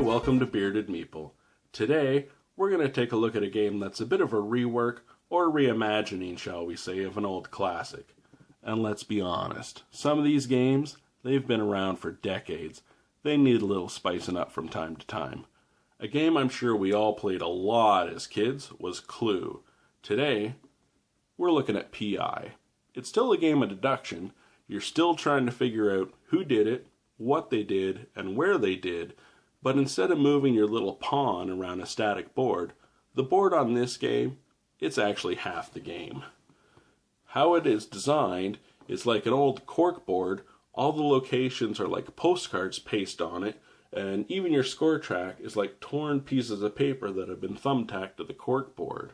welcome to Bearded Meeple. Today, we're going to take a look at a game that's a bit of a rework, or reimagining, shall we say, of an old classic. And let's be honest, some of these games, they've been around for decades. They need a little spicing up from time to time. A game I'm sure we all played a lot as kids was Clue. Today, we're looking at PI. It's still a game of deduction. You're still trying to figure out who did it, what they did, and where they did, but instead of moving your little pawn around a static board, the board on this game, it's actually half the game. How it is designed is like an old cork board. All the locations are like postcards pasted on it, and even your score track is like torn pieces of paper that have been thumbtacked to the cork board.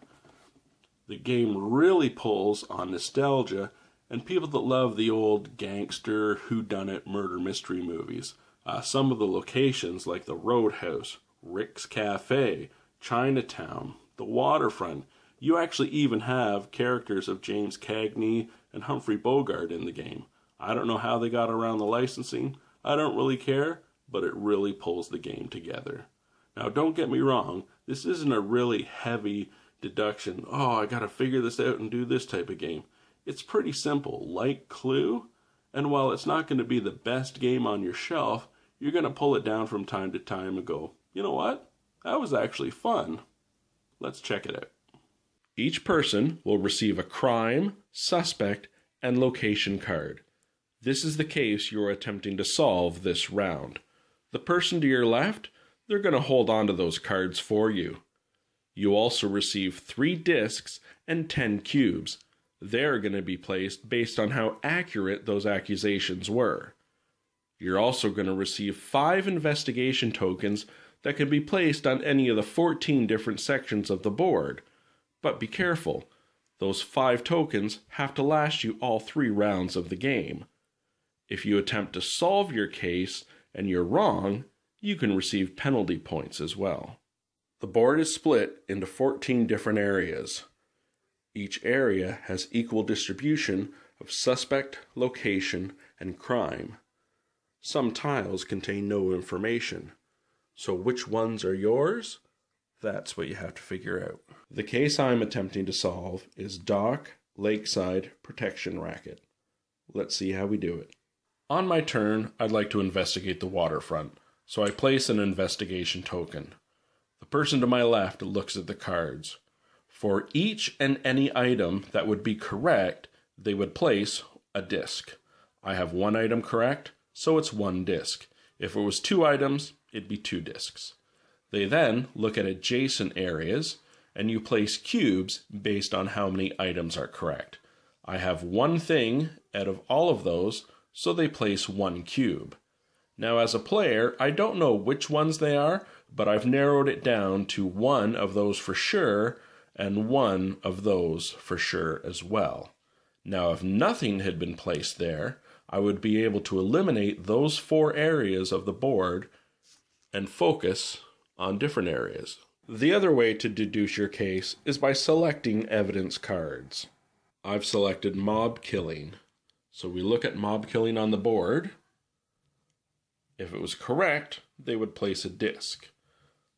The game really pulls on nostalgia and people that love the old gangster, whodunit murder mystery movies. Some of the locations like the Roadhouse, Rick's Cafe, Chinatown, the Waterfront. You actually even have characters of James Cagney and Humphrey Bogart in the game. I don't know how they got around the licensing. I don't really care, but it really pulls the game together. Now, don't get me wrong. This isn't a really heavy deduction. Oh, I got to figure this out and do this type of game. It's pretty simple, like Clue. And while it's not going to be the best game on your shelf, you're going to pull it down from time to time and go, you know what? That was actually fun. Let's check it out. Each person will receive a crime, suspect, and location card. This is the case you're attempting to solve this round. The person to your left, they're going to hold on to those cards for you. You also receive 3 discs and 10 cubes. They're going to be placed based on how accurate those accusations were. You're also going to receive 5 investigation tokens that can be placed on any of the 14 different sections of the board. But be careful, those 5 tokens have to last you all 3 rounds of the game. If you attempt to solve your case and you're wrong, you can receive penalty points as well. The board is split into 14 different areas. Each area has equal distribution of suspect, location, and crime. Some tiles contain no information. So which ones are yours? That's what you have to figure out. The case I'm attempting to solve is Dock Lakeside Protection Racket. Let's see how we do it. On my turn, I'd like to investigate the waterfront, so I place an investigation token. The person to my left looks at the cards. For each and any item that would be correct, they would place a disc. I have 1 item correct, so it's 1 disc. If it was 2 items, it'd be 2 discs. They then look at adjacent areas, and you place cubes based on how many items are correct. I have 1 thing out of all of those, so they place 1 cube. Now, as a player, I don't know which ones they are, but I've narrowed it down to 1 of those for sure, and 1 of those for sure as well. Now, if nothing had been placed there, I would be able to eliminate those 4 areas of the board and focus on different areas. The other way to deduce your case is by selecting evidence cards. I've selected mob killing. So we look at mob killing on the board. If it was correct, they would place a disc.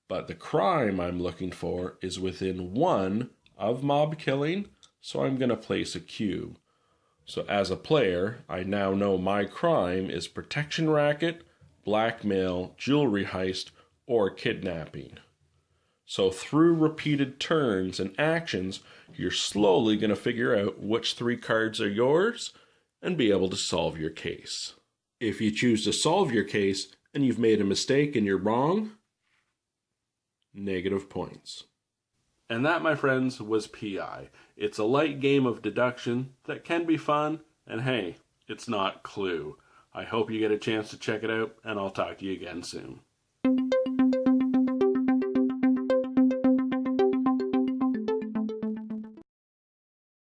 But the crime I'm looking for is within 1 of mob killing, so I'm going to place a cube. So as a player, I now know my crime is protection racket, blackmail, jewelry heist, or kidnapping. So through repeated turns and actions, you're slowly going to figure out which 3 cards are yours and be able to solve your case. If you choose to solve your case and you've made a mistake and you're wrong, negative points. And that, my friends, was PI. It's a light game of deduction that can be fun, and hey, it's not Clue. I hope you get a chance to check it out, and I'll talk to you again soon.